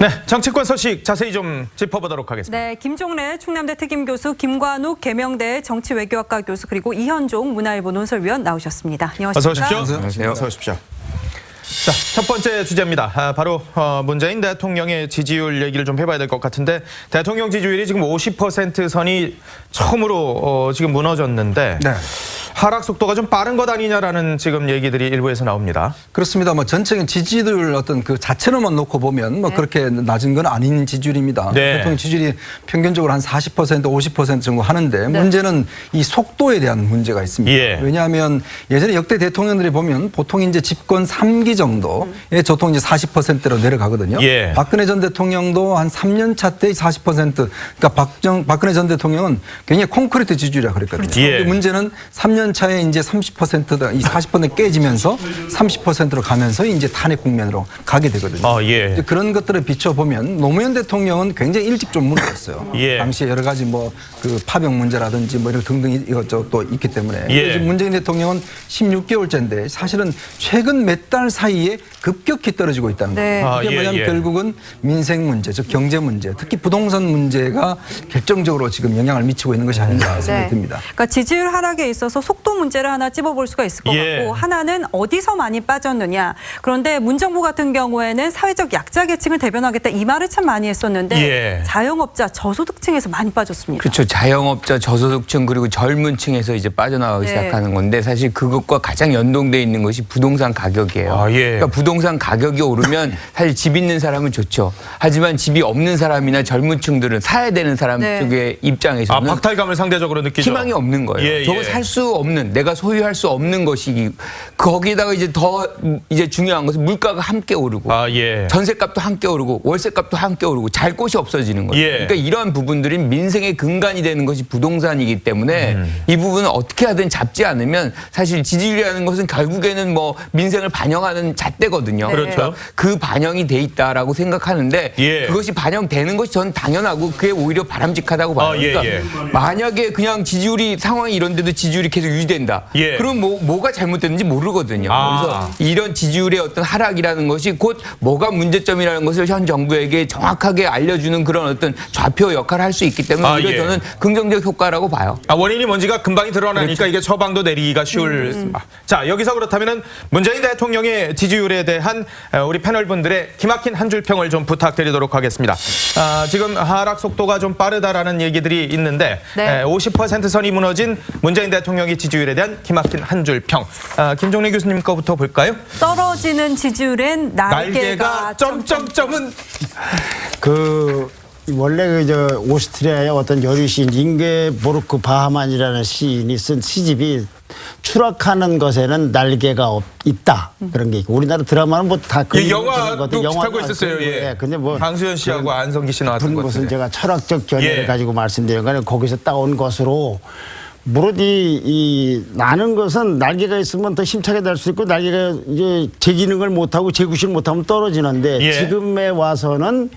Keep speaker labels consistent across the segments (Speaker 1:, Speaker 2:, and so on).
Speaker 1: 네, 정치권 소식 자세히 좀 짚어보도록 하겠습니다.
Speaker 2: 네, 김종래 충남대 특임교수, 김관욱 계명대 정치외교학과 교수, 그리고 이현종 문화일보 논설위원 나오셨습니다. 안녕하십니까?
Speaker 1: 어서 오십시오.
Speaker 3: 안녕하세요.
Speaker 1: 어서 오십시오. 자, 첫 번째 주제입니다. 바로 문재인 대통령의 지지율 얘기를 좀 해봐야 될 것 같은데, 대통령 지지율이 지금 50% 선이 처음으로 지금 무너졌는데
Speaker 3: 네.
Speaker 1: 하락 속도가 좀 빠른 것 아니냐라는 지금 얘기들이 일부에서 나옵니다.
Speaker 3: 그렇습니다. 뭐 전체적인 지지율 어떤 그 자체로만 놓고 보면 뭐 그렇게 낮은 건 아닌 지지율입니다.
Speaker 1: 네.
Speaker 3: 대통령 지지율이 평균적으로 한 40%, 50% 정도 하는데 문제는 이 속도에 대한 문제가 있습니다.
Speaker 1: 예.
Speaker 3: 왜냐하면 예전에 역대 대통령들이 보면 보통 이제 집권 3기 정도에 보통 이제 40%로 내려가거든요.
Speaker 1: 예.
Speaker 3: 박근혜 전 대통령도 한 3년 차 때 40%, 그러니까 박근혜 전 대통령은 굉장히 콘크리트 지지율이라고 그랬거든요.
Speaker 1: 그렇죠. 예.
Speaker 3: 근데 문제는 3년 차에 이제 30%다, 이 40% 깨지면서 30%로 가면서 이제 탄핵 국면으로 가게 되거든요.
Speaker 1: 예.
Speaker 3: 이제 그런 것들을 비춰보면 노무현 대통령은 굉장히 일찍 좀 무너졌어요.
Speaker 1: 예.
Speaker 3: 당시에 여러 가지 뭐 그 파병 문제라든지 뭐 이런 등등 이것저것 또 있기 때문에.
Speaker 1: 예.
Speaker 3: 지금 문재인 대통령은 16개월째인데 사실은 최근 몇 달 사이에 급격히 떨어지고 있다는
Speaker 2: 네.
Speaker 3: 거예요. 이게 뭐냐면 결국은 민생 문제, 즉 경제 문제, 특히 부동산 문제가 결정적으로 지금 영향을 미치고 있는 것이 아닌가 생각이 듭니다.
Speaker 2: 그러니까 지지율 하락에 있어서 속도 문제를 하나 찝어볼 수가 있을 것
Speaker 1: 예.
Speaker 2: 같고, 하나는 어디서 많이 빠졌느냐. 그런데 문정부 같은 경우에는 사회적 약자 계층을 대변하겠다 이 말을 참 많이 했었는데
Speaker 1: 예.
Speaker 2: 자영업자, 저소득층에서 많이 빠졌습니다.
Speaker 4: 그렇죠. 자영업자, 저소득층 그리고 젊은 층에서 이제 빠져나가기
Speaker 2: 네.
Speaker 4: 시작하는 건데 사실 그것과 가장 연동돼 있는 것이 부동산 가격이에요.
Speaker 1: 예.
Speaker 4: 그러니까 부동산 가격이 오르면 사실 집 있는 사람은 좋죠. 하지만 집이 없는 사람이나 젊은 층들은 사야 되는 사람
Speaker 2: 네.
Speaker 4: 쪽의 입장에서는
Speaker 1: 박탈감을 상대적으로 느끼죠.
Speaker 4: 희망이 없는 거예요.
Speaker 1: 예,
Speaker 4: 저거
Speaker 1: 예.
Speaker 4: 살 수 없는, 내가 소유할 수 없는 것이 거기다가 이제 더 이제 중요한 것은 물가가 함께 오르고
Speaker 1: 예.
Speaker 4: 전세값도 함께 오르고 월세값도 함께 오르고 잘 곳이 없어지는 거예요.
Speaker 1: 예.
Speaker 4: 그러니까 이러한 부분들이 민생의 근간이 되는 것이 부동산이기 때문에 이 부분은 어떻게 하든 잡지 않으면 사실 지지율이라는 것은 결국에는 뭐 민생을 반영하는 잣대거든요.
Speaker 1: 그렇죠.
Speaker 4: 그러니까 그 반영이 돼 있다라고 생각하는데
Speaker 1: 예.
Speaker 4: 그것이 반영되는 것이 저는 당연하고 그게 오히려 바람직하다고 봐요.
Speaker 1: 예,
Speaker 4: 그러니까
Speaker 1: 예.
Speaker 4: 만약에 그냥 지지율이 상황이 이런데도 지지율이 계속 유지된다.
Speaker 1: 예.
Speaker 4: 그럼 뭐가 잘못됐는지 모르거든요. 그래서 이런 지지율의 어떤 하락이라는 것이 곧 뭐가 문제점이라는 것을 현 정부에게 정확하게 알려주는 그런 어떤 좌표 역할을 할 수 있기 때문에 오히려
Speaker 1: 예.
Speaker 4: 저는 긍정적 효과라고 봐요.
Speaker 1: 원인이 뭔지가 금방이 드러나니까
Speaker 4: 그렇죠.
Speaker 1: 이게 처방도 내리기가 쉬울. 자, 여기서 그렇다면은 문재인 대통령의 지지율에 대한 우리 패널분들의 기막힌 한 줄 평을 좀 부탁드리도록 하겠습니다. 지금 하락 속도가 좀 빠르다라는 얘기들이 있는데
Speaker 2: 네.
Speaker 1: 50% 선이 무너진 문재인 대통령의 지지율에 대한 기막힌 한 줄 평. 김종래 교수님 거부터 볼까요?
Speaker 2: 떨어지는 지지율엔 날개가
Speaker 1: 점점점은
Speaker 5: 원래 오스트리아의 어떤 여류 시인 잉게보르크 바하만이라는 시인이 쓴 시집이 추락하는 것에는 날개가 있다 그런 게 있고, 우리나라 드라마는 뭐 다 그
Speaker 1: 영화도 비슷하고 있었어요. 예.
Speaker 5: 근데 뭐
Speaker 1: 방수현 씨하고 안성기 씨 나왔던
Speaker 5: 그런
Speaker 1: 것
Speaker 5: 것은
Speaker 1: 같은데.
Speaker 5: 제가 철학적 견해를
Speaker 1: 예.
Speaker 5: 가지고 말씀드린 거는 거기서 따온 것으로, 무릇 나는 것은 날개가 있으면 더 힘차게 날 수 있고, 날개가 이제 제 기능을 못하고 제 구실을 못하면 떨어지는데
Speaker 1: 예.
Speaker 5: 지금에 와서는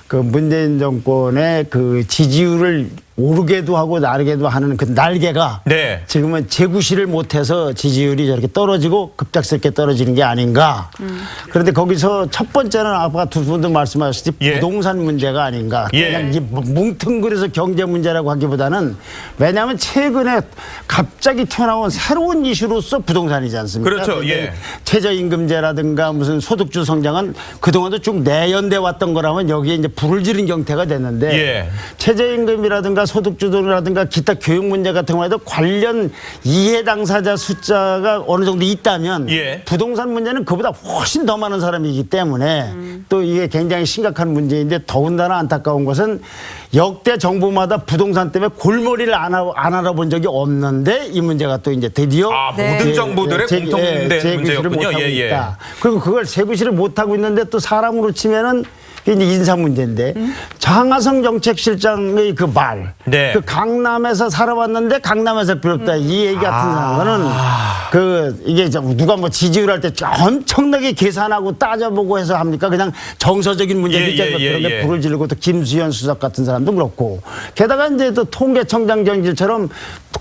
Speaker 5: 그 문재인 정권의 그 지지율을 오르게도 하고 나르게도 하는 그 날개가
Speaker 1: 네.
Speaker 5: 지금은 재구시를 못해서 지지율이 저렇게 떨어지고 급작스럽게 떨어지는 게 아닌가. 그런데 거기서 첫 번째는 아까 두 분도 말씀하셨듯이
Speaker 1: 예.
Speaker 5: 부동산 문제가 아닌가.
Speaker 1: 예.
Speaker 5: 그냥 이게 뭉뚱그려서 경제 문제라고 하기보다는, 왜냐하면 최근에 갑자기 튀어나온 새로운 이슈로서 부동산이지 않습니까?
Speaker 1: 그렇죠. 예.
Speaker 5: 최저임금제라든가 무슨 소득주 성장은 그동안도 쭉 내연돼 왔던 거라면 여기에 이제 불을 지른 형태가 됐는데
Speaker 1: 예.
Speaker 5: 최저임금이라든가 소득주도라든가 기타 교육 문제 같은 경우에도 관련 이해 당사자 숫자가 어느 정도 있다면
Speaker 1: 예.
Speaker 5: 부동산 문제는 그보다 훨씬 더 많은 사람이기 때문에 또 이게 굉장히 심각한 문제인데, 더군다나 안타까운 것은 역대 정부마다 부동산 때문에 골머리를 안 알아본 적이 없는데 이 문제가 또 이제 드디어
Speaker 1: 모든 정부들의 공통된
Speaker 5: 재구시를
Speaker 1: 문제였군요.
Speaker 5: 못하고
Speaker 1: 예.
Speaker 5: 있다. 그리고 그걸 재구시를 못하고 있는데 또 사람으로 치면은 이제 인사 문제인데, 장하성 정책실장의 그 말,
Speaker 1: 네.
Speaker 5: 그 강남에서 살아왔는데 강남에서 비롯다 이 얘기 같은 거는 이게 누가 뭐 지지율 할 때 엄청나게 계산하고 따져보고 해서 합니까? 그냥 그냥 정서적인 문제도 있지 않습니까? 그런데
Speaker 1: 예.
Speaker 5: 불을 지르고 또 김수현 수석 같은 사람도 그렇고 게다가 이제 또 통계청장 경질처럼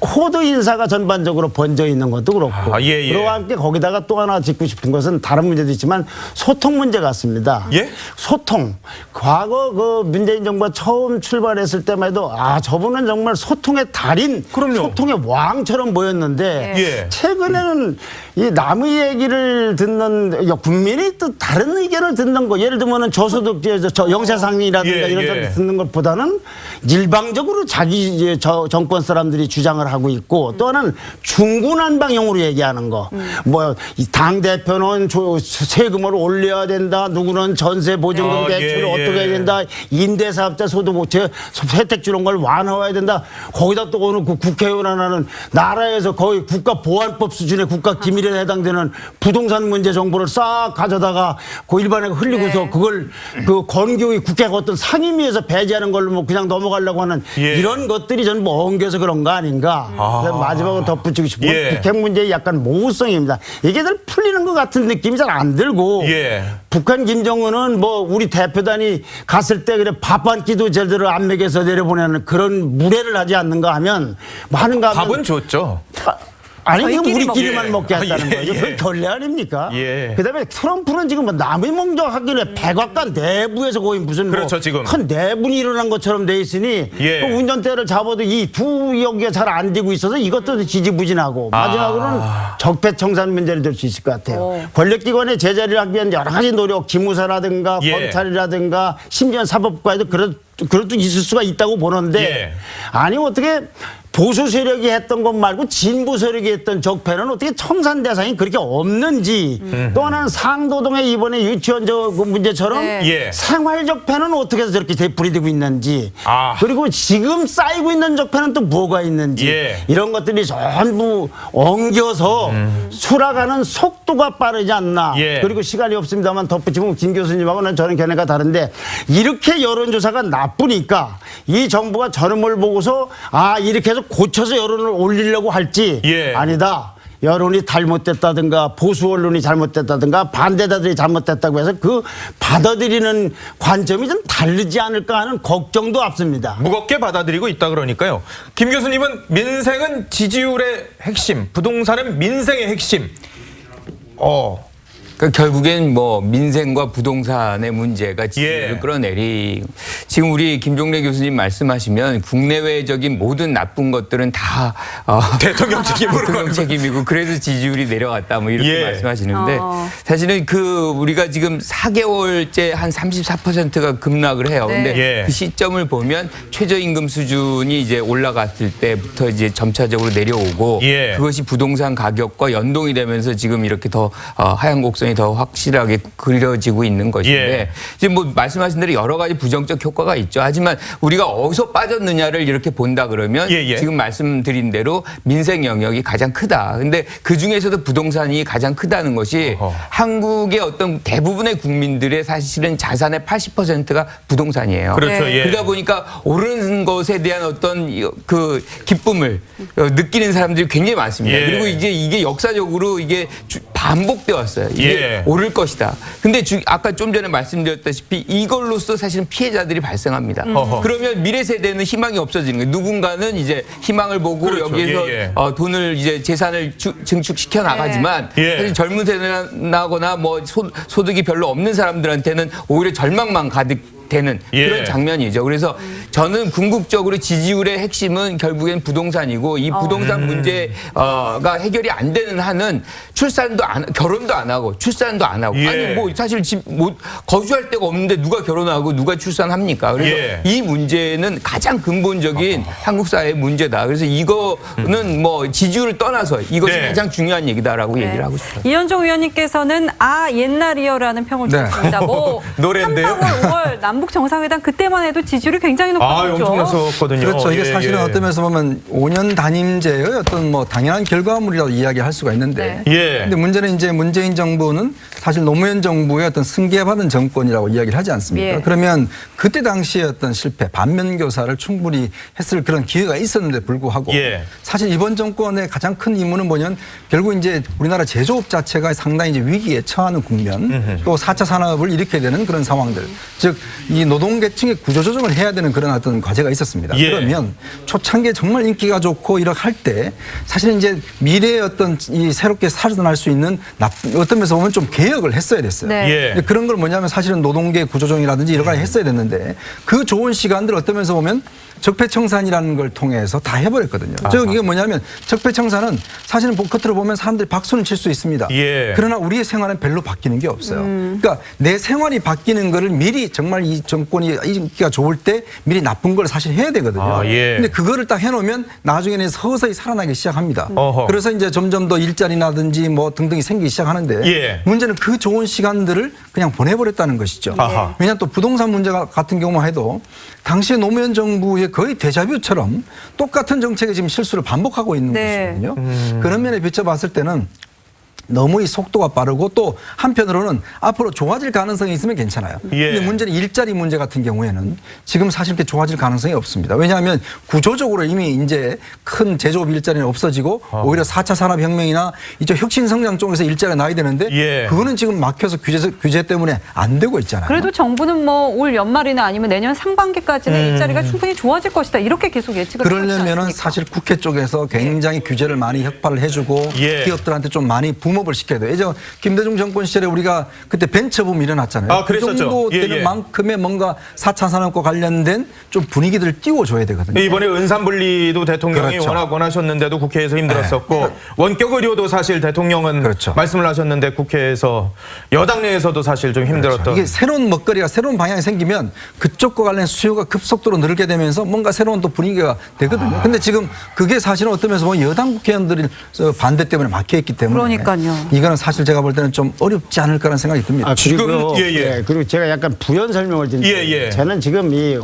Speaker 5: 코드 인사가 전반적으로 번져 있는 것도 그렇고
Speaker 1: 예.
Speaker 5: 그와 함께 거기다가 또 하나 짚고 싶은 것은 다른 문제도 있지만 소통 문제 같습니다.
Speaker 1: 예?
Speaker 5: 소통. 과거 그 문재인 정부가 처음 출발했을 때만 해도 저분은 정말 소통의 달인,
Speaker 1: 그럼요.
Speaker 5: 소통의 왕처럼 보였는데
Speaker 1: 예.
Speaker 5: 최근에는 이 남의 얘기를 듣는 국민이 또 다른 의견을 듣는 거 예를 들면은 저소득 영세상이라든가
Speaker 1: 예,
Speaker 5: 이런
Speaker 1: 예.
Speaker 5: 사람 듣는 것보다는 일방적으로 자기 이제 정권 사람들이 주장을 하고 있고 또 하나는 중구난방용으로 얘기하는 거. 뭐 당 대표는 세금을 올려야 된다. 누구는 전세 보증금 대출을 어떻게 해야 된다. 임대사업자 소득 혜택 주는 걸 완화해야 된다. 거기다 또 어느 국회의원 하나는 나라에서 거의 국가보안법 수준의 국가 기밀에 해당되는 부동산 문제 정보를 싹 가져다가 그 일반에 흘리고서 그걸 그 건교의 국회가 어떤 상임위에서 배제하는 걸로 뭐 그냥 넘어가려고 하는 이런 것들이 전부 엉겨서 그런 거 아닌가. 그래서 마지막으로 덧붙이고 싶은 건 북핵 문제의 약간 모호성입니다. 이게 늘 풀리는 것 같은 느낌이 잘 안 들고 북한 김정은은 뭐 우리 대표단이 갔을 때 그래 밥 한 끼도 제대로 안 먹여서 내려보내는 그런 무례를 하지 않는가 하면 많은가 하면
Speaker 1: 밥은 줬죠.
Speaker 5: 아니 이건
Speaker 2: 저희끼리
Speaker 5: 우리끼리만 먹게 한다는
Speaker 1: 예,
Speaker 5: 거죠.
Speaker 1: 예.
Speaker 5: 그건 결례 아닙니까?
Speaker 1: 예.
Speaker 5: 그다음에 트럼프는 지금 뭐 남의 몽정하길래 백악관 내부에서 거의 무슨
Speaker 1: 그렇죠,
Speaker 5: 뭐
Speaker 1: 지금.
Speaker 5: 큰 내분이 일어난 것처럼 돼 있으니
Speaker 1: 예.
Speaker 5: 그 운전대를 잡아도 이 두 여기가 잘 안 되고 있어서 이것도 지지부진하고 마지막으로는 적폐청산 문제를 들 수 있을 것 같아요. 권력기관의 제자리를 하기 위한 여러 가지 노력, 기무사라든가 검찰이라든가 심지어 사법부에도 그것도 있을 수가 있다고 보는데 아니 어떻게 보수 세력이 했던 것 말고 진보 세력이 했던 적폐는 어떻게 청산 대상이 그렇게 없는지 또 하나는 상도동의 이번에 유치원 그 문제처럼 생활 적폐는 어떻게 해서 저렇게 되풀이 되고 있는지 그리고 지금 쌓이고 있는 적폐는 또 뭐가 있는지 이런 것들이 전부 엉겨서 수락하는 속도가 빠르지 않나 그리고 시간이 없습니다만 덧붙이면 김 교수님하고는 저는 견해가 다른데 이렇게 여론조사가 나쁘니까 이 정부가 저놈을 보고서 이렇게 해서 고쳐서 여론을 올리려고 할지 아니다. 여론이 잘못됐다든가 보수 언론이 잘못됐다든가 반대자들이 잘못됐다고 해서 그 받아들이는 관점이 좀 다르지 않을까 하는 걱정도 앞섭니다.
Speaker 1: 무겁게 받아들이고 있다 그러니까요. 김 교수님은 민생은 지지율의 핵심, 부동산은 민생의 핵심.
Speaker 4: 그러니까 결국엔 뭐 민생과 부동산의 문제가 지지율을 끌어내리. 지금 우리 김종래 교수님 말씀하시면 국내외적인 모든 나쁜 것들은 다
Speaker 1: 대통령 책임으로
Speaker 4: 대통령 책임이고 그래서 지지율이 내려갔다 뭐 이렇게 말씀하시는데 사실은 우리가 지금 4개월째 한 34%가 급락을 해요. 근데 그 시점을 보면 최저임금 수준이 이제 올라갔을 때부터 이제 점차적으로 내려오고 그것이 부동산 가격과 연동이 되면서 지금 이렇게 더 하향 곡선이 더 확실하게 그려지고 있는 것인데 지금 뭐 말씀하신 대로 여러 가지 부정적 효과가 있죠. 하지만 우리가 어디서 빠졌느냐를 이렇게 본다 그러면 지금 말씀드린 대로 민생 영역이 가장 크다. 근데 그 중에서도 부동산이 가장 크다는 것이 한국의 어떤 대부분의 국민들의 사실은 자산의 80%가 부동산이에요.
Speaker 1: 그렇죠.
Speaker 4: 그러다 보니까 오르는 것에 대한 어떤 그 기쁨을 느끼는 사람들이 굉장히 많습니다. 그리고 이제 이게 역사적으로 이게 반복되어 왔어요. 이게 오를 것이다. 근데 아까 좀 전에 말씀드렸다시피 이걸로써 사실은 피해자들이 발생합니다. 그러면 미래 세대는 희망이 없어지는 거예요. 누군가는 이제 희망을 보고 여기에서 돈을 이제 재산을 증축시켜 나가지만 사실 젊은 세대나거나 뭐 소득이 별로 없는 사람들한테는 오히려 절망만 가득 되는 그런 장면이죠. 그래서 저는 궁극적으로 지지율의 핵심은 결국엔 부동산이고 이 부동산 문제가 해결이 안 되는 한은 결혼도 안 하고 출산도 안 하고 아니 뭐 사실 거주할 데가 없는데 누가 결혼하고 누가 출산합니까? 그래서 이 문제는 가장 근본적인 한국 사회의 문제다. 그래서 이거는 뭐 지지율을 떠나서 이것이 가장 중요한 얘기다라고 얘기를 하고 싶어요.
Speaker 2: 이현종 의원님께서는 옛날이요라는 평을 주셨습니다. 뭐
Speaker 1: 노래인데요?
Speaker 2: 3, 4월, 5월 남북 정상회담 그때만 해도 지지율이 굉장히 높았었죠.
Speaker 1: 엄청났었거든요.
Speaker 3: 그렇죠. 이게 사실은 어떤 면에서 보면 5년 단임제의 어떤 뭐 당연한 결과물이라고 이야기할 수가 있는데. 근데 문제는 이제 문재인 정부는 사실 노무현 정부의 어떤 승계받은 정권이라고 이야기를 하지 않습니까? 그러면 그때 당시의 어떤 실패, 반면교사를 충분히 했을 그런 기회가 있었는데 불구하고 사실 이번 정권의 가장 큰 임무는 뭐냐면 결국 이제 우리나라 제조업 자체가 상당히 이제 위기에 처하는 국면, 또 4차 산업을 일으켜야 되는 그런 상황들, 즉 이 노동계층의 구조조정을 해야 되는 그런 어떤 과제가 있었습니다. 그러면 초창기에 정말 인기가 좋고 이렇게 할 때 사실 이제 미래의 어떤 이 새롭게 살아날 수 있는 어떤 면에서 보면 좀 개혁을 했어야 됐어요. 그런 걸 뭐냐면 사실은 노동계 구조조정이라든지 이런 걸 했어야 됐는데 그 좋은 시간들 어떤 면에서 보면 적폐청산이라는 걸 통해서 다 해버렸거든요. 즉 이게 뭐냐면 적폐청산은 사실은 겉으로 보면 사람들이 박수는 칠 수 있습니다. 그러나 우리의 생활은 별로 바뀌는 게 없어요. 그러니까 내 생활이 바뀌는 거를 미리 정말 이 정권이 인기가 좋을 때 미리 나쁜 걸 사실 해야 되거든요. 근데 그거를 딱 해놓으면 나중에는 서서히 살아나기 시작합니다. 그래서 이제 점점 더 일자리라든지 뭐 등등이 생기기 시작하는데 문제는 그 좋은 시간들을 그냥 보내버렸다는 것이죠. 왜냐하면 또 부동산 문제 같은 경우만 해도 당시에 노무현 정부의 거의 데자뷰처럼 똑같은 정책의 지금 실수를 반복하고 있는 것이거든요. 그런 면에 비춰봤을 때는 너무 이 속도가 빠르고 또 한편으로는 앞으로 좋아질 가능성이 있으면 괜찮아요. 근데 문제는 일자리 문제 같은 경우에는 지금 사실 그렇게 좋아질 가능성이 없습니다. 왜냐하면 구조적으로 이미 이제 큰 제조업 일자리는 없어지고 오히려 4차 산업혁명이나 이쪽 혁신성장 쪽에서 일자리가 나야 되는데 그거는 지금 막혀서 규제 때문에 안 되고 있잖아요.
Speaker 2: 그래도 정부는 뭐 올 연말이나 아니면 내년 상반기까지는 일자리가 충분히 좋아질 것이다. 이렇게 계속 예측을 하지 않습니까?
Speaker 3: 그러려면은 사실 국회 쪽에서 굉장히 규제를 많이 혁파를 해주고 기업들한테 좀 많이 붐업을 시켜야 돼요. 예전 김대중 정권 시절에 우리가 그때 벤처붐 일어났잖아요. 그 정도 되는 만큼의 뭔가 4차 산업과 관련된 좀 분위기들을 띄워줘야 되거든요.
Speaker 1: 이번에 은산분리도 대통령이 워낙 원하셨는데도 국회에서 힘들었었고 원격 의료도 사실 대통령은 말씀을 하셨는데 국회에서 여당 내에서도 사실 좀 힘들었던.
Speaker 3: 이게 새로운 먹거리가 새로운 방향이 생기면 그쪽과 관련 수요가 급속도로 늘게 되면서 뭔가 새로운 또 분위기가 되거든요. 근데 지금 그게 사실은 어떤 면에서 보면 여당 국회의원들이 반대 때문에 막혀있기 때문에 이거는 사실 제가 볼 때는 좀 어렵지 않을까라는 생각이 듭니다.
Speaker 5: 그리고, 그리고 제가 약간 부연 설명을 드리는데 저는 지금 이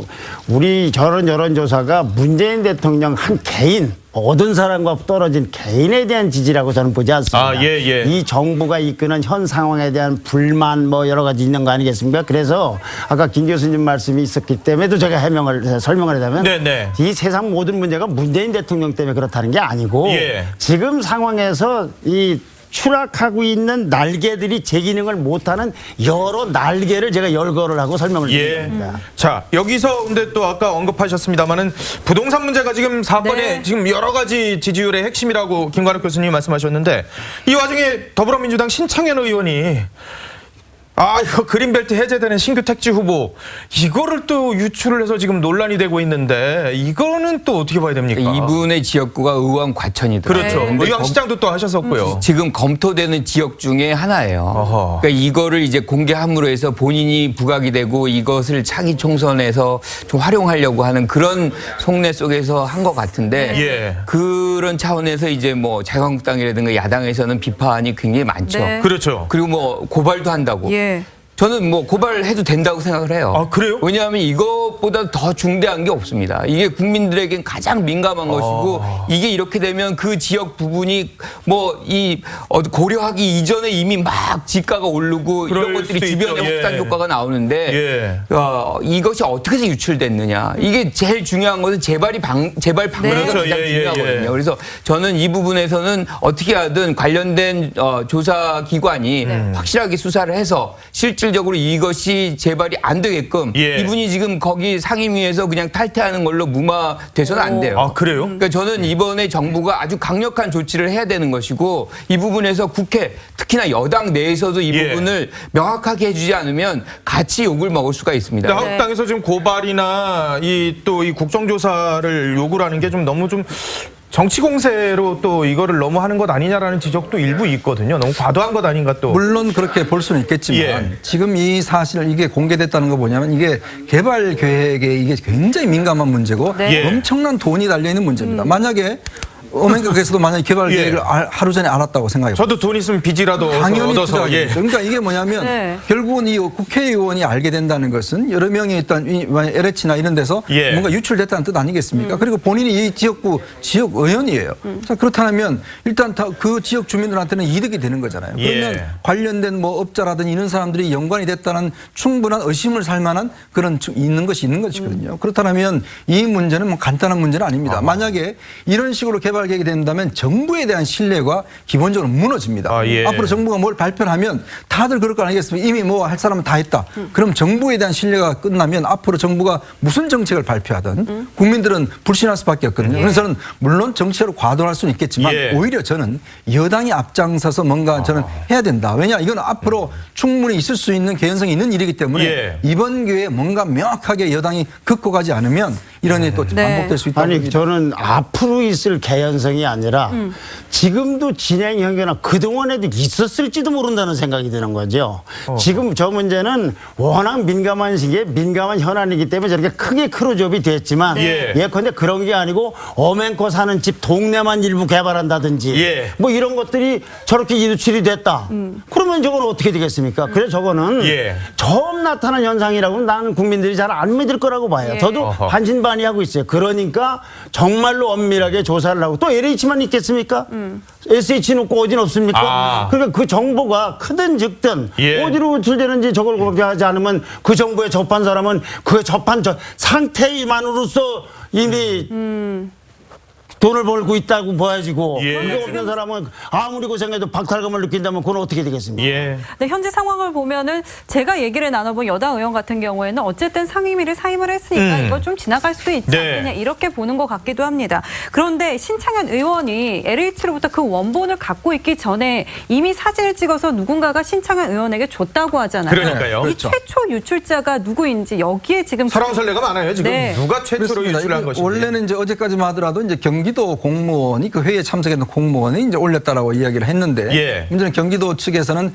Speaker 5: 우리 저런 여론조사가 문재인 대통령 한 개인 모든 사람과 떨어진 개인에 대한 지지라고 저는 보지 않습니다. 이 정부가 이끄는 현 상황에 대한 불만 뭐 여러 가지 있는 거 아니겠습니까? 그래서 아까 김 교수님 말씀이 있었기 때문에도 제가 설명을 하자면 이 세상 모든 문제가 문재인 대통령 때문에 그렇다는 게 아니고 지금 상황에서 이 추락하고 있는 날개들이 제 기능을 못하는 여러 날개를 제가 열거를 하고 설명을 드립니다.
Speaker 1: 자, 여기서 근데 또 아까 언급하셨습니다마는 부동산 문제가 지금 사건의 지금 여러 가지 지지율의 핵심이라고 김관욱 교수님이 말씀하셨는데 이 와중에 더불어민주당 신창현 의원이 이거 그린벨트 해제되는 신규 택지 후보 이거를 또 유출을 해서 지금 논란이 되고 있는데 이거는 또 어떻게 봐야 됩니까?
Speaker 4: 이분의 지역구가 의왕 과천이더라고요.
Speaker 1: 그렇죠. 의왕시장도 또 하셨었고요.
Speaker 4: 지금 검토되는 지역 중에 하나예요. 그러니까 이거를 이제 공개함으로 해서 본인이 부각이 되고 이것을 차기 총선에서 좀 활용하려고 하는 그런 속내 속에서 한 것 같은데 그런 차원에서 이제 뭐 자유한국당이라든가 야당에서는 비판이 굉장히 많죠.
Speaker 1: 그렇죠.
Speaker 4: 그리고 뭐 고발도 한다고. 저는 뭐 고발해도 된다고 생각을 해요.
Speaker 1: 그래요?
Speaker 4: 왜냐하면 이것보다 더 중대한 게 없습니다. 이게 국민들에겐 가장 민감한 것이고 이게 이렇게 되면 그 지역 부분이 뭐 고려하기 이전에 이미 막 지가가 오르고 이런 것들이 주변에 확산 효과가 나오는데 이것이 어떻게 해서 유출됐느냐. 이게 제일 중요한 것은 재발 방지가 가장 중요하거든요. 그래서 저는 이 부분에서는 어떻게 하든 관련된 조사 기관이 확실하게 수사를 해서 실질적으로 이것이 재발이 안 되게끔 이분이 지금 거기 상임위에서 그냥 탈퇴하는 걸로 무마돼서는 안 돼요.
Speaker 1: 그래요?
Speaker 4: 그러니까 저는 이번에 정부가 아주 강력한 조치를 해야 되는 것이고 이 부분에서 국회 특히나 여당 내에서도 이 부분을 명확하게 해주지 않으면 같이 욕을 먹을 수가 있습니다.
Speaker 1: 한국당에서 지금 고발이나 이 국정조사를 요구를 하는 게 좀 너무 좀 정치 공세로 또 이거를 너무 하는 것 아니냐라는 지적도 일부 있거든요. 너무 과도한 것 아닌가 또.
Speaker 3: 물론 그렇게 볼 수는 있겠지만 지금 이 사실 이게 공개됐다는 거 뭐냐면 이게 개발 계획에 이게 굉장히 민감한 문제고 엄청난 돈이 달려 있는 문제입니다. 만약에 오맹각에서도 만약에 개발 계획을 하루 전에 알았다고 생각해
Speaker 1: 저도 돈 있으면 빚이라도
Speaker 3: 당연히
Speaker 1: 얻어서.
Speaker 3: 투자하겠죠. 그러니까 이게 뭐냐면
Speaker 2: 네.
Speaker 3: 결국은 이 국회의원이 알게 된다는 것은 여러 명이 일단 LH나 이런 데서 뭔가 유출됐다는 뜻 아니겠습니까? 그리고 본인이 이 지역구 지역 의원이에요. 자, 그렇다면 일단 다 그 지역 주민들한테는 이득이 되는 거잖아요. 그러면 관련된 뭐 업자라든지 이런 사람들이 연관이 됐다는 충분한 의심을 살 만한 그런 있는 것이거든요. 그렇다면 이 문제는 뭐 간단한 문제는 아닙니다. 만약에 이런 식으로 개발 계획이 된다면 정부에 대한 신뢰가 기본적으로 무너집니다. 앞으로 정부가 뭘 발표를 하면 다들 그럴 거 아니겠습니까? 이미 뭐 할 사람은 다 했다. 그럼 정부에 대한 신뢰가 끝나면 앞으로 정부가 무슨 정책을 발표하든 국민들은 불신할 수밖에 없거든요. 그래서 저는 물론 정치적으로 과도할 수는 있겠지만 오히려 저는 여당이 앞장서서 뭔가 저는 해야 된다. 왜냐 이건 앞으로 충분히 있을 수 있는 개연성이 있는 일이기 때문에 이번 기회에 뭔가 명확하게 여당이 긋고 가지 않으면 이런 일이 또 반복될 수 있다고
Speaker 5: 아니
Speaker 3: 봅니다.
Speaker 5: 저는 앞으로 있을 개연성이 아니라 지금도 진행 형태나 그동안에도 있었을지도 모른다는 생각이 드는 거죠. 지금 저 문제는 워낙 민감한 시기에 민감한 현안이기 때문에 저렇게 크게 크로즈업이 됐지만 예컨대 그런 게 아니고 어맹코 사는 집 동네만 일부 개발한다든지 뭐 이런 것들이 저렇게 유출이 됐다. 그러면 저건 어떻게 되겠습니까? 그래서 저거는 처음 나타난 현상이라고 나는 국민들이 잘 안 믿을 거라고 봐요. 저도 반신반의하고 있어요. 그러니까 정말로 엄밀하게 조사를 하고 또 LH만 있겠습니까? SH는 없고 어디는 없습니까? 그러니까 그 정보가 크든 적든 어디로 유출되는지 저걸 그렇게 하지 않으면 그 정보에 접한 사람은 그 접한 상태만으로서 이미 돈을 벌고 있다고 보여지고 그거 없는 사람은 아무리 고생해도 박탈감을 느낀다면 그건 어떻게 되겠습니까?
Speaker 2: 네, 현재 상황을 보면은 제가 얘기를 나눠본 여당 의원 같은 경우에는 어쨌든 상임위를 사임을 했으니까 이거 좀 지나갈 수도 있지 않느냐 이렇게 보는 것 같기도 합니다. 그런데 신창현 의원이 LH로부터 그 원본을 갖고 있기 전에 이미 사진을 찍어서 누군가가 신창현 의원에게 줬다고 하잖아요.
Speaker 1: 그러니까요.
Speaker 2: 이 최초 유출자가 누구인지 여기에 지금
Speaker 1: 설왕설래가 많아요. 지금 누가 최초로
Speaker 3: 그렇습니다.
Speaker 1: 유출한 것인지.
Speaker 3: 원래는 이제 어제까지만 하더라도 이제 경기도 공무원이 그 회의에 참석했던 공무원이 이제 올렸다라고 이야기를 했는데 문제는 경기도 측에서는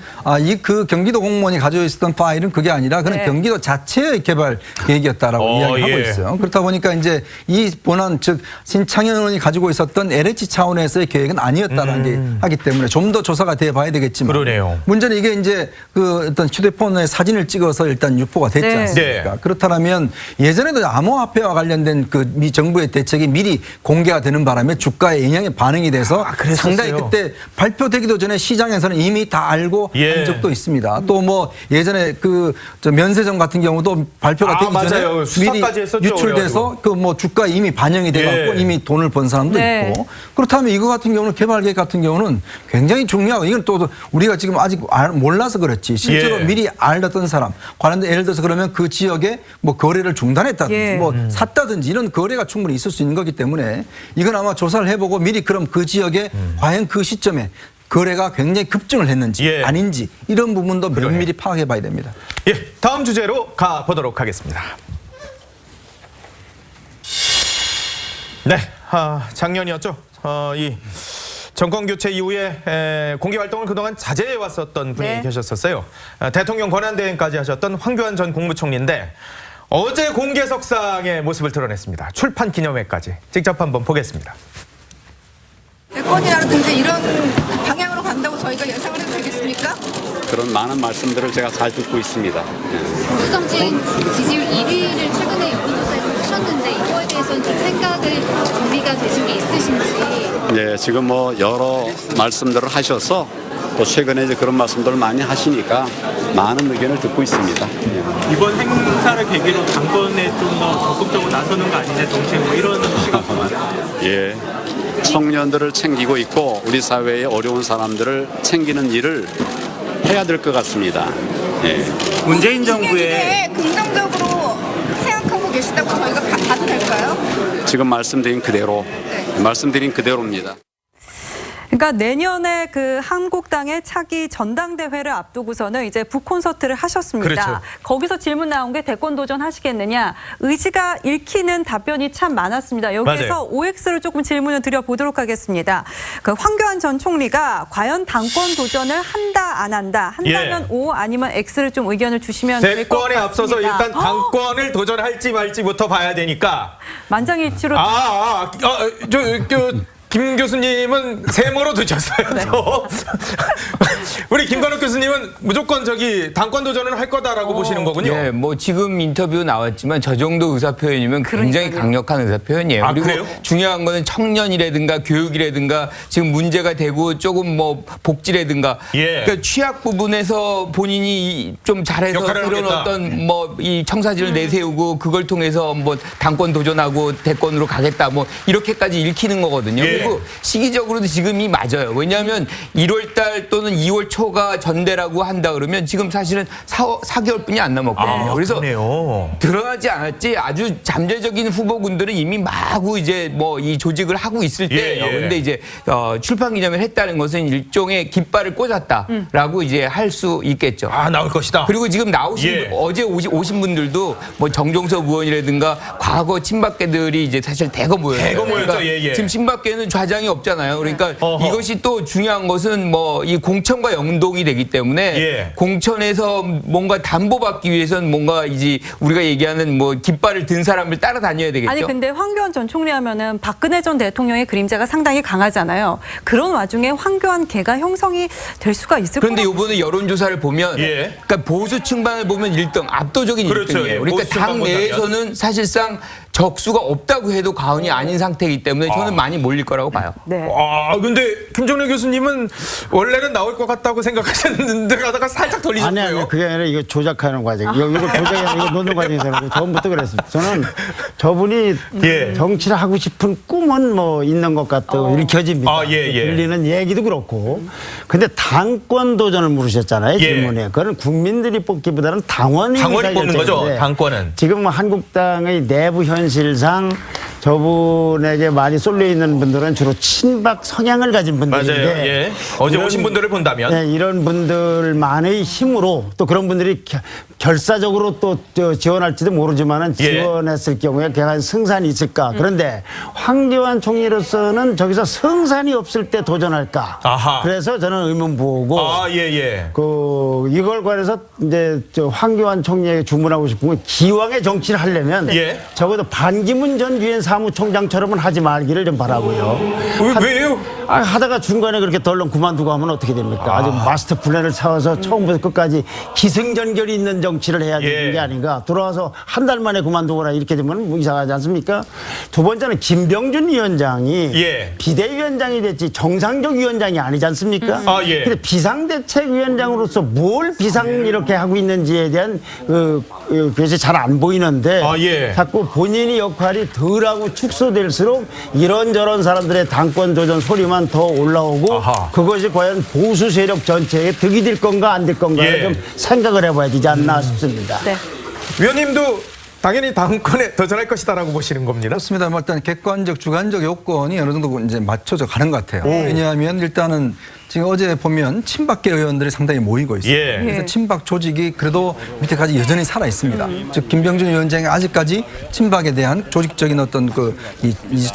Speaker 3: 그 경기도 공무원이 가지고 있었던 파일은 그게 아니라 그는 경기도 자체의 개발 계획이었다라고 이야기하고 있어요. 그렇다 보니까 이제 이 본안 즉 신창현 의원이 가지고 있었던 LH 차원에서의 계획은 아니었다라는 게 하기 때문에 좀 더 조사가 돼 봐야 되겠지만 문제는 이게 이제 그 어떤 휴대폰에 사진을 찍어서 일단 유포가 됐지 않습니까? 그렇다면 예전에도 암호화폐와 관련된 그 미 정부의 대책이 미리 공개가 되는 바람에 주가에 영향이 반응이 돼서 상당히 그때 발표되기도 전에 시장에서는 이미 다 알고 한 적도 있습니다. 또 뭐 예전에 그 면세점 같은 경우도 발표가 되기 전에 미리 유출돼서 그 뭐 주가에 이미 반영이 돼갖고 이미 돈을 번 사람도 있고 그렇다면 이거 같은 경우는 개발 계획 같은 경우는 굉장히 중요하고 이건 또 우리가 지금 아직 몰라서 그렇지 실제로 미리 알았던 사람 관련된 예를 들어서 그러면 그 지역에 뭐 거래를 중단했다든지 뭐 샀다든지 이런 거래가 충분히 있을 수 있는 거기 때문에 이건 아마 조사를 해보고 미리 그럼 그 지역에 과연 그 시점에 거래가 굉장히 급증을 했는지 아닌지 이런 부분도 면밀히 파악해 봐야 됩니다.
Speaker 1: 다음 주제로 가보도록 하겠습니다. 네, 작년이었죠. 이 정권 교체 이후에 공개 활동을 그동안 자제해 왔었던 분이 계셨었어요. 대통령 권한대행까지 하셨던 황교안 전 국무총리인데 어제 공개석상의 모습을 드러냈습니다. 출판 기념회까지 직접 한번 보겠습니다.
Speaker 6: 대권이라든지 이런 방향으로 간다고 저희가 예상을 해도 되겠습니까?
Speaker 7: 그런 많은 말씀들을 제가 잘 듣고 있습니다.
Speaker 8: 보수정책 지지율 1위를 최근에 여론조사에서 하셨는데 이거에 대해서는 좀 생각을 준비가 되신 게 있으신지?
Speaker 7: 네, 지금 뭐 여러 말씀들을 하셔서 또 최근에 이제 그런 말씀들을 많이 하시니까 많은 의견을 듣고 있습니다.
Speaker 9: 이번 행사를 계기로 당권에 좀 더 적극적으로 나서는 거 아니냐 정책 뭐 이런 시각도
Speaker 7: 예, 청년들을 챙기고 있고 우리 사회의 어려운 사람들을 챙기는 일을 해야 될 것 같습니다. 예.
Speaker 9: 문재인 정부의
Speaker 6: 긍정적으로 생각하고 계시다고 저희가 봐도 될까요?
Speaker 7: 지금 말씀드린 그대로입니다.
Speaker 2: 그러니까 내년에 그 한국당의 차기 전당대회를 앞두고서는 이제 북콘서트를 하셨습니다. 거기서 질문 나온 게 대권 도전하시겠느냐. 의지가 읽히는 답변이 참 많았습니다. 여기에서 OX를 조금 질문을 드려보도록 하겠습니다. 그 황교안 전 총리가 과연 당권 도전을 한다 안 한다. 한다면 O 아니면 X를 좀 의견을 주시면 될 것 같습니다.
Speaker 1: 대권에 앞서서 일단 당권을 도전할지 말지부터 봐야 되니까.
Speaker 2: 만장일치로.
Speaker 1: 김 교수님은 세모로 드셨어요. 또. 우리 김관욱 교수님은 무조건 저기 당권 도전을 할 거다라고 보시는 거군요.
Speaker 4: 네, 뭐 지금 인터뷰 나왔지만 저 정도 의사 표현이면 굉장히 강력한 의사 표현이에요.
Speaker 1: 아,
Speaker 4: 그리고
Speaker 1: 그래요?
Speaker 4: 중요한 거는 청년이라든가 교육이라든가 지금 문제가 되고 조금 뭐 복지라든가
Speaker 1: 예.
Speaker 4: 그러니까 취약 부분에서 본인이 좀 잘해서
Speaker 1: 역할을
Speaker 4: 그런
Speaker 1: 하겠다.
Speaker 4: 어떤 뭐 이 청사진을 내세우고 그걸 통해서 뭐 당권 도전하고 대권으로 가겠다 뭐 이렇게까지 읽히는 거거든요.
Speaker 1: 예.
Speaker 4: 그리고 시기적으로도 지금이 맞아요. 왜냐하면 1월 달 또는 2월 초가 전대라고 한다 그러면 지금 사실은 4개월뿐이 안 남았거든요. 그래서
Speaker 1: 그러네요.
Speaker 4: 드러나지 않았지 아주 잠재적인 후보군들은 이미 마구 이제 뭐 이 조직을 하고 있을 때예요.
Speaker 1: 예.
Speaker 4: 그런데 이제 출판 기념회를 했다는 것은 일종의 깃발을 꽂았다라고 이제 할 수 있겠죠.
Speaker 1: 아, 나올 것이다.
Speaker 4: 그리고 지금 나오신
Speaker 1: 예.
Speaker 4: 어제 오신 분들도 뭐 정종섭 의원이라든가 과거 친박계들이 이제 사실 대거 모였어요.
Speaker 1: 대거 모였죠.
Speaker 4: 그러니까
Speaker 1: 예, 예.
Speaker 4: 지금 친박계는 좌장이 없잖아요. 그러니까
Speaker 1: 어허.
Speaker 4: 이것이 또 중요한 것은 뭐 이 공천과 연동이 되기 때문에
Speaker 1: 예.
Speaker 4: 공천에서 뭔가 담보받기 위해서는 뭔가 이제 우리가 얘기하는 뭐 깃발을 든 사람을 따라다녀야 되겠죠.
Speaker 2: 아니 근데 황교안 전 총리 하면은 박근혜 전 대통령의 그림자가 상당히 강하잖아요. 그런 와중에 황교안 개가 형성이 될 수가 있을
Speaker 4: 그런데
Speaker 2: 거라고.
Speaker 4: 이번에 여론조사를 보면
Speaker 1: 예.
Speaker 4: 그러니까 보수층반을 보면 1등 압도적인
Speaker 1: 그렇죠.
Speaker 4: 1등이에요.
Speaker 1: 예,
Speaker 4: 그러니까
Speaker 1: 보수층만
Speaker 4: 당
Speaker 1: 본다면.
Speaker 4: 내에서는 사실상 적수가 없다고 해도 과언이 아닌 상태이기 때문에 저는 많이 몰릴 거라고 봐요.
Speaker 2: 네.
Speaker 1: 아, 근데 김종래 교수님은 원래는 나올 것 같다고 생각하셨는데 가다가 살짝 돌리셨어요.
Speaker 5: 아니 그게 아니라 이거 조작하는 과정. 이거 조작이 아니라 이거 놓는 과정에서 처음부터 그랬습니다. 저는 저분이
Speaker 1: 예.
Speaker 5: 정치를 하고 싶은 꿈은 뭐 있는 것 같다고 읽혀집니다.
Speaker 1: 아, 예, 예.
Speaker 5: 들리는 얘기도 그렇고. 근데 당권 도전을 물으셨잖아요.
Speaker 1: 예.
Speaker 5: 질문에. 그건 국민들이 뽑기보다는 당원이
Speaker 1: 뽑는 거죠.
Speaker 5: 결정인데
Speaker 1: 당권은.
Speaker 5: 지금 뭐 한국당의 내부 현실상 저분에게 많이 쏠려 있는 분들은 주로 친박 성향을 가진 분들인데
Speaker 1: 맞아요. 예. 어제 오신 분들을 본다면.
Speaker 5: 네, 이런 분들만의 힘으로 또 그런 분들이 결사적으로 또 지원할지도 모르지만은
Speaker 1: 예.
Speaker 5: 지원했을 경우에 과연 승산이 있을까? 그런데 황교안 총리로서는 저기서 승산이 없을 때 도전할까?
Speaker 1: 아하.
Speaker 5: 그래서 저는 의문 보고
Speaker 1: 아, 예, 예.
Speaker 5: 이걸 관해서 이제 저 황교안 총리에게 주문하고 싶은 건 기왕의 정치를 하려면
Speaker 1: 예.
Speaker 5: 적어도 반기문 전 유엔 사무총장처럼은 하지 말기를 좀 바라고요.
Speaker 1: 왜요?
Speaker 5: 하다가 중간에 그렇게 덜렁 그만두고 하면 어떻게 됩니까? 아주 마스터 플랜을 세워서 처음부터 끝까지 기승전결이 있는 정치를 해야 되는
Speaker 1: 예.
Speaker 5: 게 아닌가. 돌아와서 한 달 만에 그만두거나 이렇게 되면 뭐 이상하지 않습니까? 두 번째는 김병준 위원장이
Speaker 1: 예.
Speaker 5: 비대위원장이 됐지 정상적 위원장이 아니지 않습니까?
Speaker 1: 아, 예.
Speaker 5: 근데 비상대책위원장으로서 뭘 비상 이렇게 하고 있는지에 대한 그것이 잘 안 보이는데
Speaker 1: 아, 예.
Speaker 5: 자꾸 본인이 역할이 덜하고 축소될수록 이런저런 사람들의 당권 도전 소리만 더 올라오고
Speaker 1: 아하.
Speaker 5: 그것이 과연 보수 세력 전체에 득이 될 건가 안 될 건가를
Speaker 1: 예.
Speaker 5: 좀 생각을 해봐야 되지 않나 싶습니다.
Speaker 2: 네.
Speaker 1: 위원님도 당연히 당권에 도전할 것이다라고 보시는 겁니다.
Speaker 3: 그렇습니다. 뭐 일단 객관적 주관적 요건이 어느 정도 이제 맞춰져 가는 것 같아요. 왜냐하면 일단은 지금 어제 보면 친박계 의원들이 상당히 모이고 있어요.
Speaker 1: 예.
Speaker 3: 그래서
Speaker 2: 예.
Speaker 3: 친박 조직이 그래도 밑에까지 여전히 살아 있습니다. 즉 김병준 위원장이 아직까지 친박에 대한 조직적인 어떤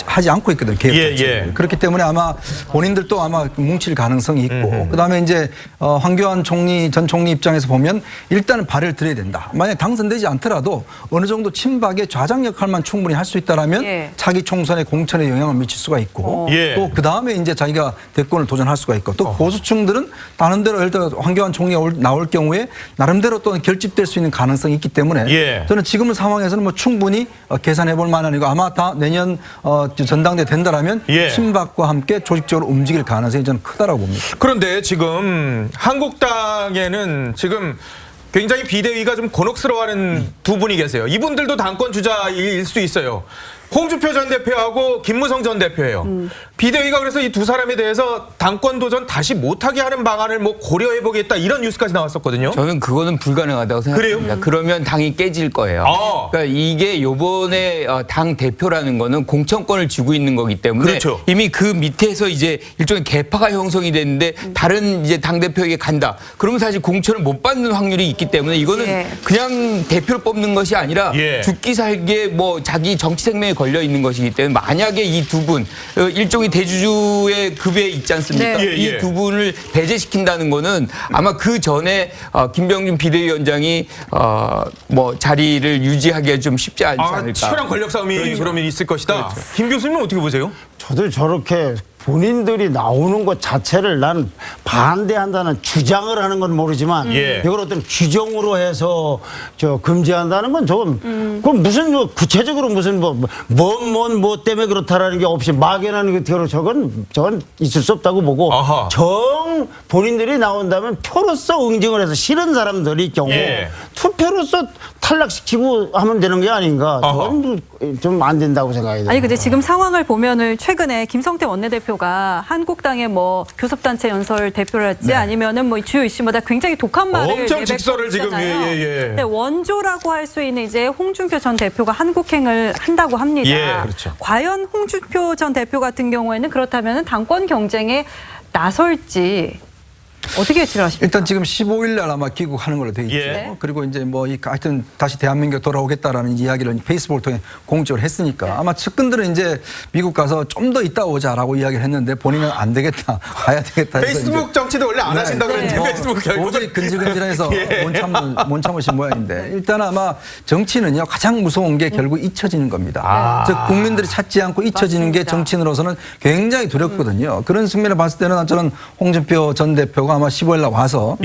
Speaker 3: 하지 않고 있거든요. 개혁
Speaker 1: 예,
Speaker 3: 자체를.
Speaker 1: 예.
Speaker 3: 그렇기 때문에 아마 본인들도 아마 뭉칠 가능성이 있고 그다음에 이제 황교안 전 총리 입장에서 보면 일단은 발을 들여야 된다. 만약 당선되지 않더라도 어느 정도 친박의 좌장 역할만 충분히 할 수 있다라면
Speaker 2: 예.
Speaker 3: 차기 총선의 공천에 영향을 미칠 수가 있고
Speaker 1: 예.
Speaker 3: 또 그다음에 이제 자기가 대권을 도전할 수가 있고 또 보수층들은 다른 데로 예를 들어 황교안 총리가 나올 경우에 나름대로 또 결집될 수 있는 가능성이 있기 때문에
Speaker 1: 예.
Speaker 3: 저는 지금 상황에서는 뭐 충분히 계산해 볼 만한 이고 아마 다 내년 전당대 된다라면
Speaker 1: 예.
Speaker 3: 친박과 함께 조직적으로 움직일 가능성이 저는 크다라고 봅니다.
Speaker 1: 그런데 지금 한국당에는 지금 굉장히 비대위가 좀 곤혹스러워하는 두 분이 계세요. 이분들도 당권 주자일 수 있어요. 홍준표 전 대표하고 김무성 전 대표예요. 비대위가 그래서 이 두 사람에 대해서 당권 도전 다시 못하게 하는 방안을 뭐 고려해보겠다 이런 뉴스까지 나왔었거든요.
Speaker 4: 저는 그거는 불가능하다고 생각합니다.
Speaker 1: 그래요?
Speaker 4: 그러면 당이 깨질 거예요.
Speaker 1: 아.
Speaker 4: 그러니까 이게 요번에 당 대표라는 거는 공천권을 쥐고 있는 거기 때문에
Speaker 1: 그렇죠.
Speaker 4: 이미 그 밑에서 이제 일종의 개파가 형성이 됐는데 다른 이제 당 대표에게 간다. 그러면 사실 공천을 못 받는 확률이 있기 때문에 이거는
Speaker 2: 예.
Speaker 4: 그냥 대표를 뽑는 것이 아니라
Speaker 1: 예.
Speaker 4: 죽기 살기에 뭐 자기 정치 생명에 걸려 있는 것이기 때문에 만약에 이 두 분 일종의 대주주의 급에 있지 않습니까?
Speaker 2: 네.
Speaker 1: 예, 예.
Speaker 4: 이 두 분을 배제시킨다는 거는 아마 그 전에 김병준 비대위원장이 뭐 자리를 유지하기가 좀 쉽지 않지 않을까.
Speaker 1: 치열한 권력 싸움이 그러면 있을 것이다. 김 교수님은 어떻게 보세요?
Speaker 5: 저도 저렇게 본인들이 나오는 것 자체를 나는 반대한다는 주장을 하는 건 모르지만 이걸 어떤 규정으로 해서 금지한다는 건 좀 그럼 무슨 뭐 구체적으로 무슨 뭐 때문에 그렇다라는 게 없이 막연한 그 저건 있을 수 없다고 보고
Speaker 1: 아하.
Speaker 5: 정 본인들이 나온다면 표로서 응징을 해서 싫은 사람들이 경우 투표로서 탈락시키고 하면 되는 게 아닌가. 저는 좀 안 된다고 생각이 돼요.
Speaker 2: 아니 근데 지금 상황을 보면은 최근에 김성태 원내대표가 한국당의 뭐 교섭단체 연설 대표랄지 아니면은 뭐 주요 이슈마다 굉장히 독한 말을
Speaker 1: 엄청 직설을 지금
Speaker 2: 네, 원조라고 할 수 있는 이제 홍준표 전 대표가 한국행을 한다고 합니다.
Speaker 1: 그렇죠.
Speaker 2: 과연 홍준표 전 대표 같은 경우에는 그렇다면 당권 경쟁에 나설지 어떻게 예측을 하십니까?
Speaker 3: 일단 지금 15일 날 아마 귀국하는 걸로 돼 있죠. 그리고 이제 뭐 하여튼 다시 대한민국 돌아오겠다라는 이야기를 페이스북을 통해 공적으로 했으니까 아마 측근들은 이제 미국 가서 좀 더 있다 오자라고 이야기를 했는데 본인은 안 되겠다, 가야 되겠다. 해서
Speaker 1: 페이스북 정치도 원래 안 하신다고 했는데 페이스북 결국은
Speaker 3: 도저히 근질근질해서 못 참으신 모양인데 일단 아마 정치는요 가장 무서운 게 결국 잊혀지는 겁니다. 즉 국민들이 찾지 않고 잊혀지는 게 정치인으로서는 굉장히 두렵거든요. 그런 측면을 봤을 때는 저는 홍준표 전 대표가 아마 15일 날 와서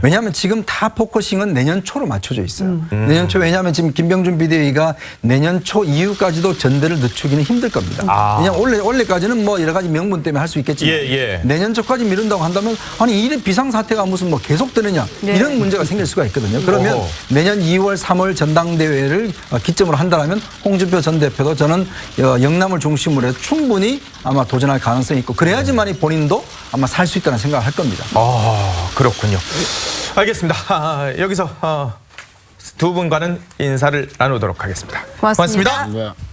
Speaker 3: 왜냐하면 지금 다 포커싱은 내년 초로 맞춰져 있어요. 내년 초 왜냐하면 지금 김병준 비대위가 내년 초 이후까지도 전대를 늦추기는 힘들 겁니다. 왜냐하면 원래까지는 뭐 여러 가지 명분 때문에 할 수 있겠지만 내년 초까지 미룬다고 한다면 아니 이래 비상사태가 무슨 뭐 계속되느냐 이런 문제가 생길 수가 있거든요. 그러면 내년 2월 3월 전당대회를 기점으로 한다면 홍준표 전 대표도 저는 영남을 중심으로 해서 충분히 아마 도전할 가능성이 있고 그래야지만이 본인도 아마 살 수 있다는 생각을 할 겁니다.
Speaker 1: 그렇군요. 알겠습니다. 여기서 두 분과는 인사를 나누도록 하겠습니다.
Speaker 2: 고맙습니다.
Speaker 1: 고맙습니다.